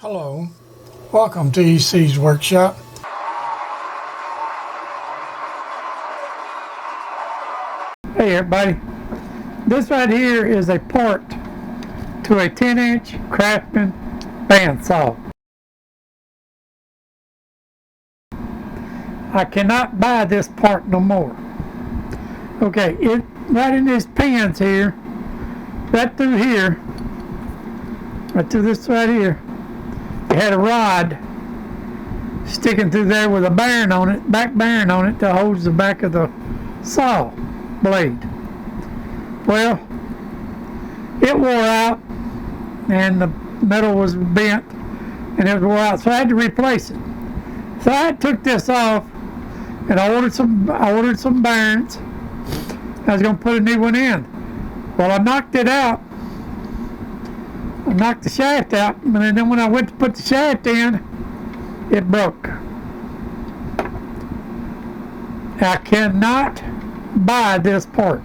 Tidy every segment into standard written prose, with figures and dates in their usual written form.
Hello, welcome to EC's workshop. Hey everybody, this right here is a part to a 10-inch Craftsman Band saw. I cannot buy this part no more. Okay, it right in these pins here, right through here, right through this right here, it had a rod sticking through there with a bearing on it, back bearing on it, that holds the back of the saw blade. Well, it wore out and the metal was bent and it wore out, so I had to replace it. So I took this off and I ordered some bearings. I was going to put a new one in. Well, I knocked it out. I knocked the shaft out, and then when I went to put the shaft in, it broke. I cannot buy this part.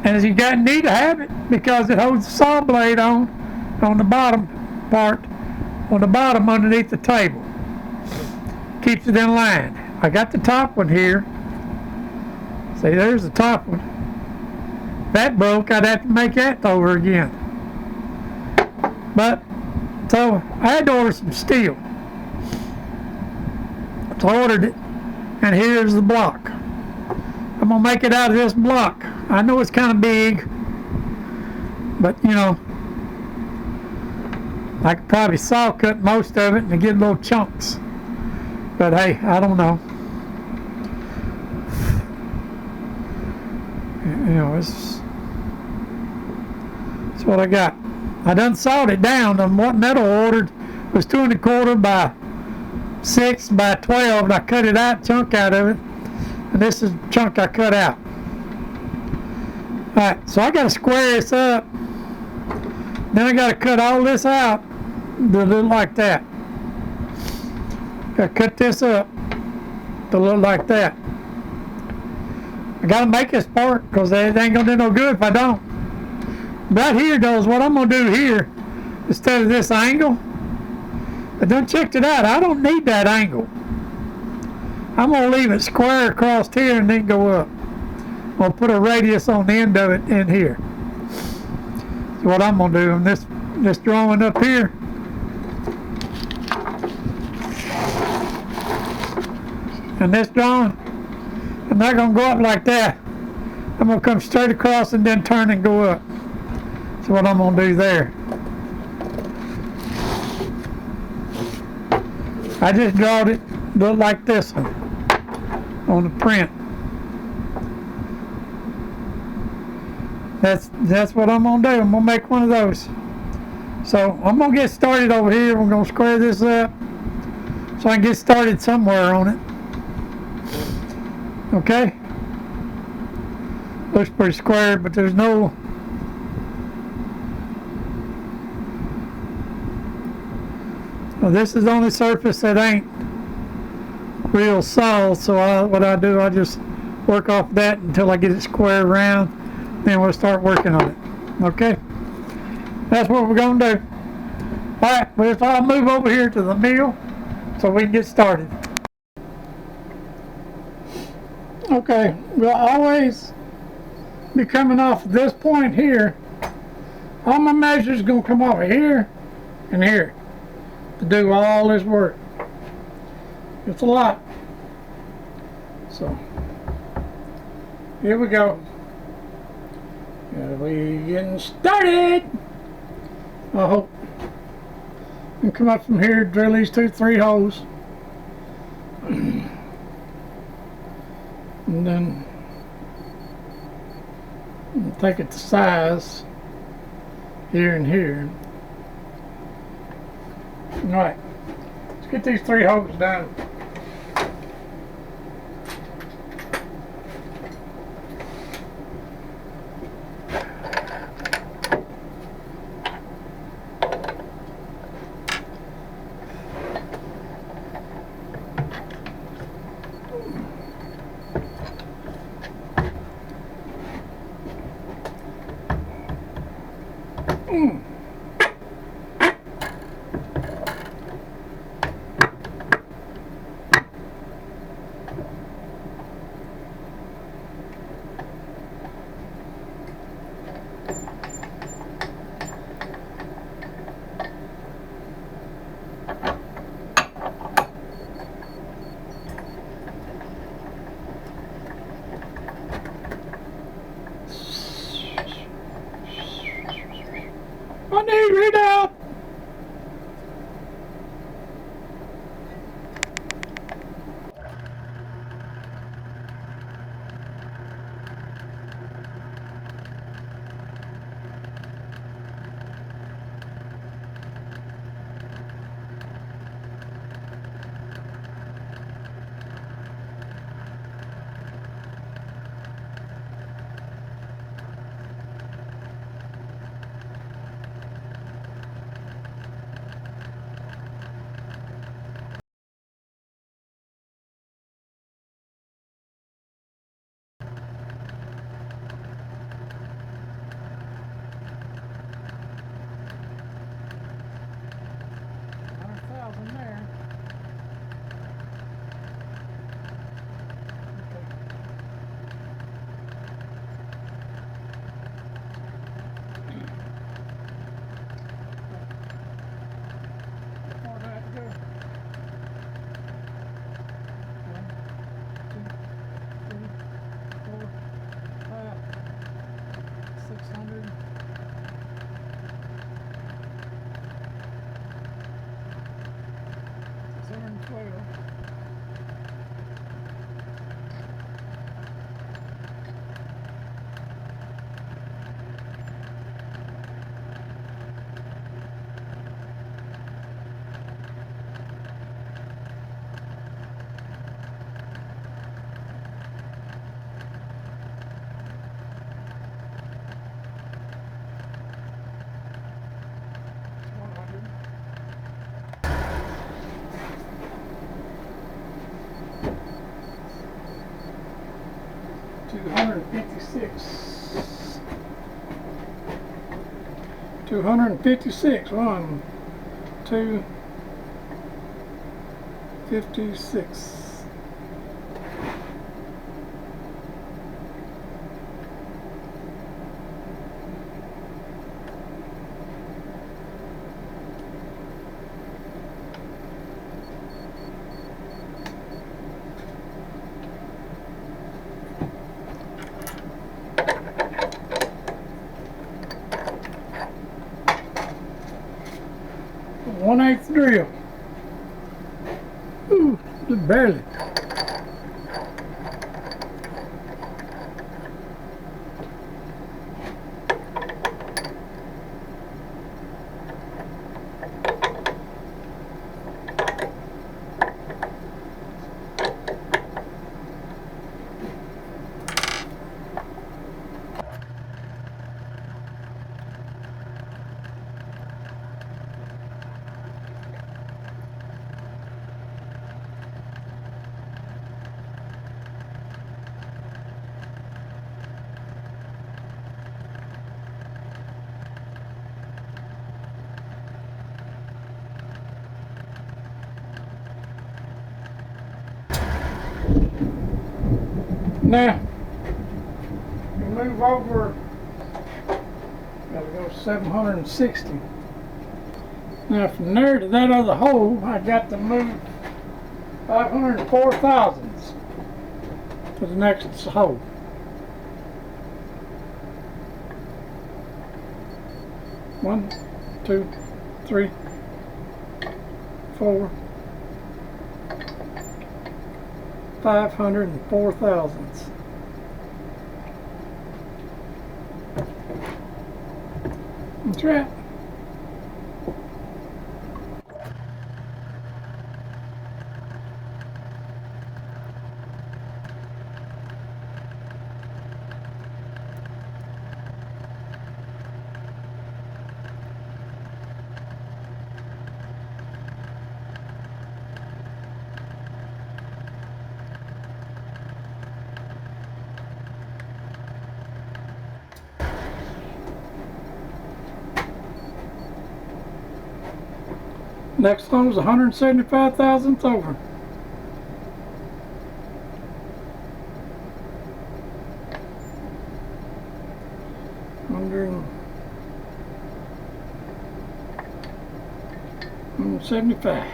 And you need to have it because it holds the saw blade on the bottom part, on the bottom underneath the table. Keeps it in line. I got the top one here. See, there's the top one. That broke, I'd have to make that over again. But, so I had to order some steel. So I ordered it, and here's the block. I'm gonna make it out of this block. I know it's kind of big, but you know, I could probably saw cut most of it and get little chunks. But hey, I don't know. You know, it's what I got. I done sawed it down on what metal I ordered was 2 1/4 by 6 by 12, and I cut it out, chunk out of it, and this is the chunk I cut out. Alright, so I got to square this up, then I got to cut all this out to look like that. Got to cut this up to look like that. I got to make this part because it ain't going to do no good if I don't. Right here goes what I'm going to do here instead of this angle. But then check it out. I don't need that angle. I'm going to leave it square across here and then go up. I'm going to put a radius on the end of it in here. So what I'm going to do, I'm this drawing up here. And this drawing, I'm not going to go up like that. I'm going to come straight across and then turn and go up. That's what I'm going to do there. I just drawed it, look like this one on the print. That's what I'm going to do. I'm going to make one of those. So I'm going to get started over here. We're going to square this up so I can get started somewhere on it. Okay? Looks pretty square, but there's no... Well, this is on the surface that ain't real solid, so what I do, I just work off that until I get it square around, then we'll start working on it. Okay? That's what we're going to do. Alright, well, if I'll move over here to the mill so we can get started. Okay, we'll always be coming off this point here. All my measures going to come off of here and here to do all this work. It's a lot. So, here we go. We getting started. I hope we can come up from here, drill these 2-3 holes. And then take it to size here and here. Alright, let's get these 3 holes done. I need read out. There. More that to go. 1, 2, 3, 4, 5, 600. 612. $256. 1, 2, 56. One-eighth drill. Ooh, just barely. Now, we move over, gotta go 760. Now from there to that other hole, I got to move 504 thousandths to the next hole. One, two, three, 4, 504 thousandths. That's right. Next one was 175 thousandths over. 175.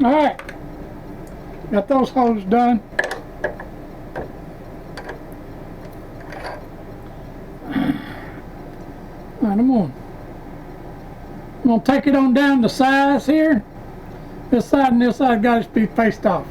Alright, got those holes done. Alright, I'm gonna take it on down to size here. This side and this side got to be faced off.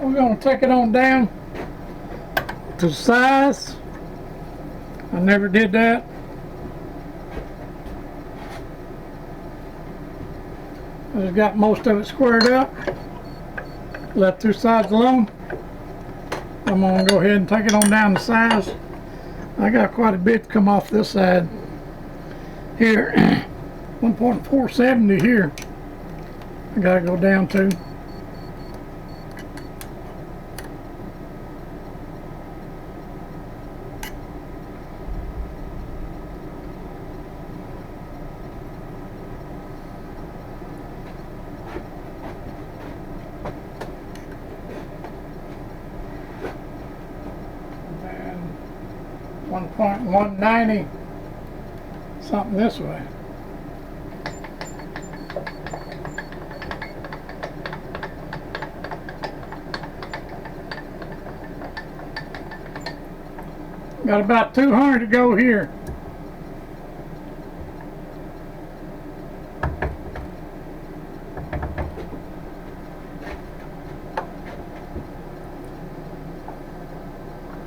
We're going to take it on down to size. I never did that. I just got most of it squared up. Left two sides alone. I'm going to go ahead and take it on down to size. I got quite a bit to come off this side. Here, 1.470 here. I got to go down to. And 1.190, something this way. Got about 200 to go here.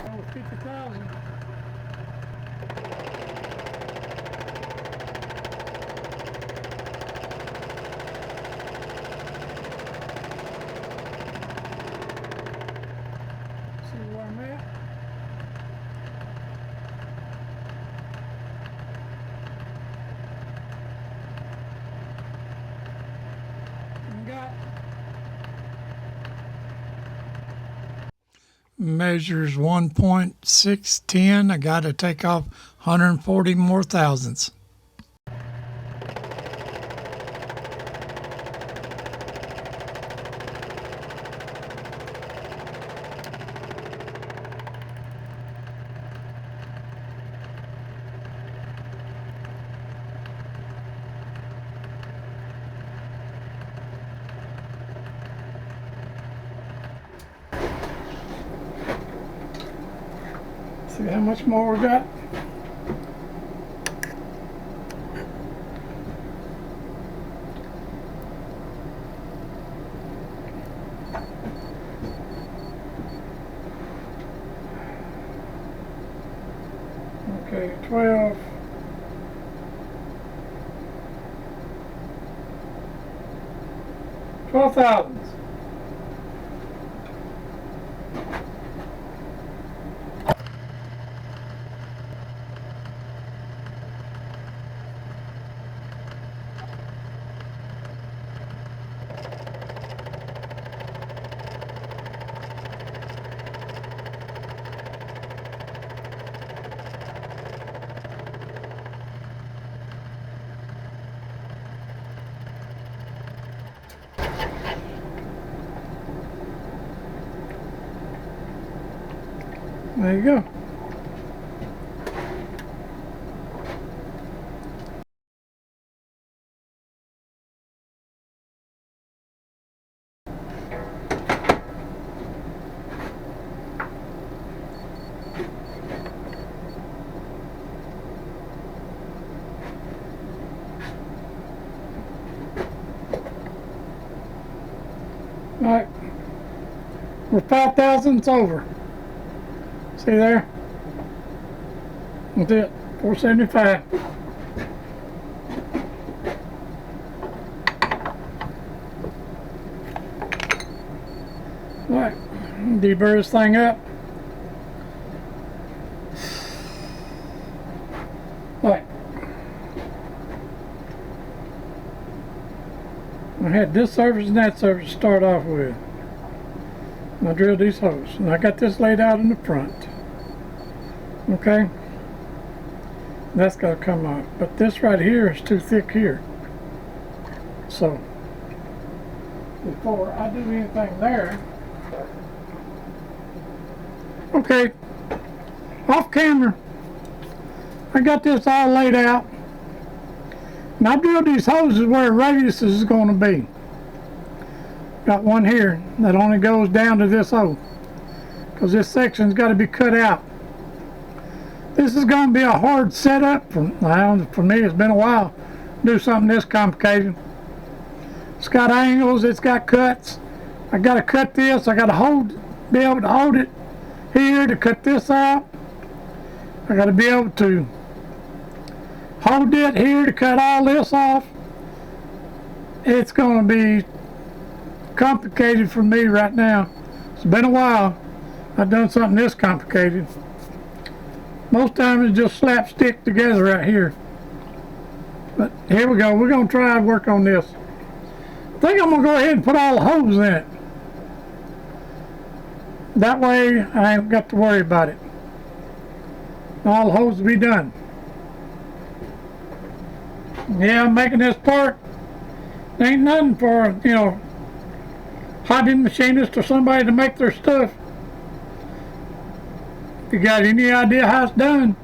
Oh, 50,000. See where I'm at? Measures 1.610. I got to take off 140 more thousandths. See how much more we got? Okay, 12. 12 thousandths. There you go. All right, we're 5 thousandths over. See there? That's it, 475. All right, deburr this thing up. All right. I had this surface and that surface to start off with. And I drilled these holes, and I got this laid out in the front. Okay, that's got to come off, but this right here is too thick here. So before I do anything there, okay, off camera, I got this all laid out. And I drilled these holes where the radius is going to be. Got one here that only goes down to this hole, because this section's got to be cut out. This is going to be a hard setup. For me, it's been a while to do something this complicated. It's got angles, it's got cuts. I got to cut this. I got to be able to hold it here to cut this out. I got to be able to hold it here to cut all this off. It's going to be complicated for me right now. It's been a while I've done something this complicated. Most times it's just slapstick together right here. But here we go. We're going to try to work on this. I think I'm going to go ahead and put all the holes in it. That way I ain't got to worry about it. All the holes will be done. Yeah, I'm making this part. Ain't nothing for, hobby machinist or somebody to make their stuff. If you got any idea how it's done,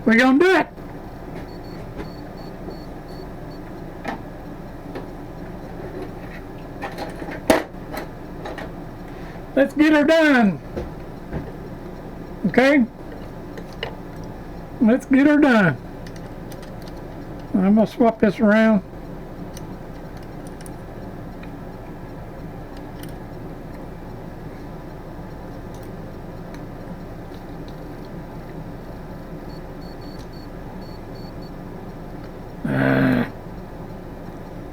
we're gonna do it. Let's get her done. Okay? Let's get her done. I'm gonna swap this around.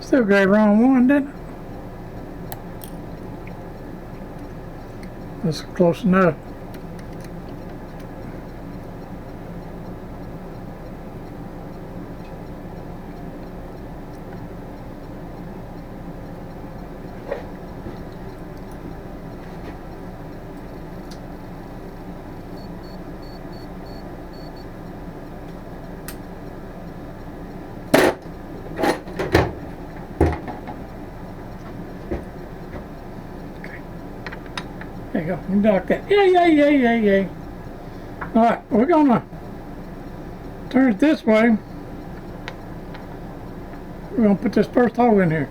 Still got the wrong one, didn't it? That's close enough. There you go. You knock that. Yay. Alright, we're gonna turn it this way. We're gonna put this first hole in here.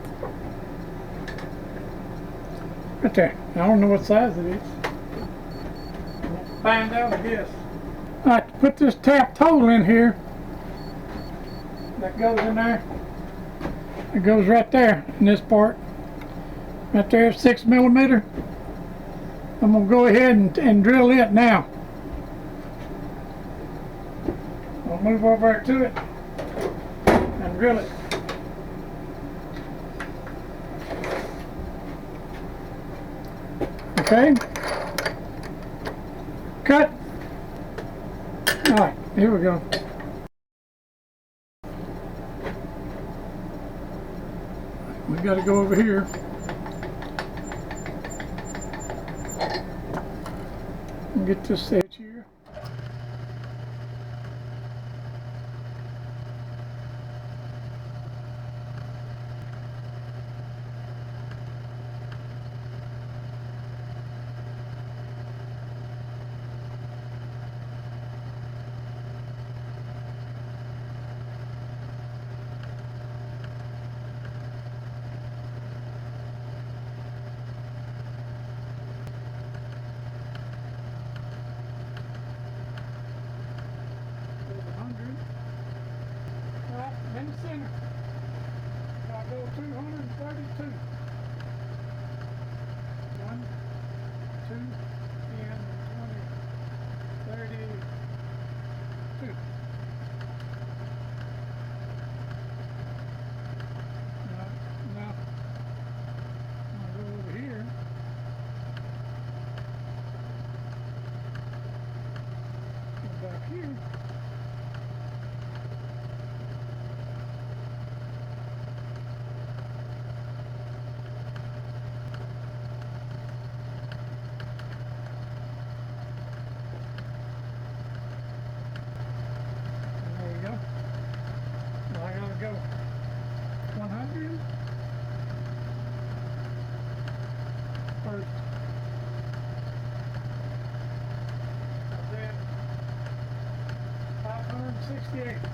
Right there. I don't know what size it is. We'll find out, I guess. Alright, put this tapped hole in here. That goes in there. It goes right there in this part. Right there, 6mm. I'm going to go ahead and drill it now. I'll move over to it and drill it. Okay. Cut. Alright, here we go. We got to go over here. Get this edge here. appreciate it.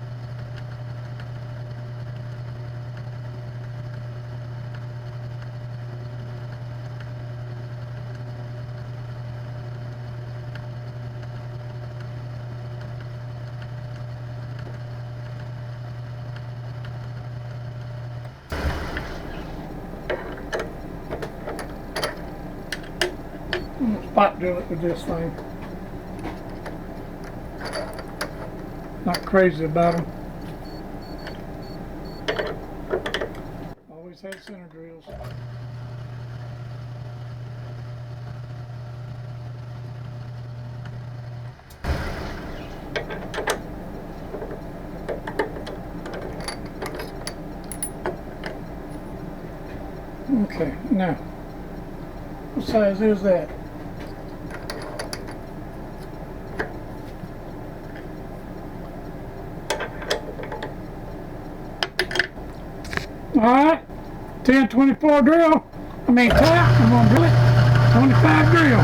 I'm gonna spot drill it with this thing. Not crazy about them. Always had center drills. Okay, now, what size is that? Alright, 1024 drill. I mean tap, I'm gonna do it. 25 drill.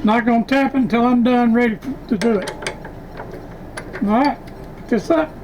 Not gonna tap it until I'm done ready to do it. Alright, put this up.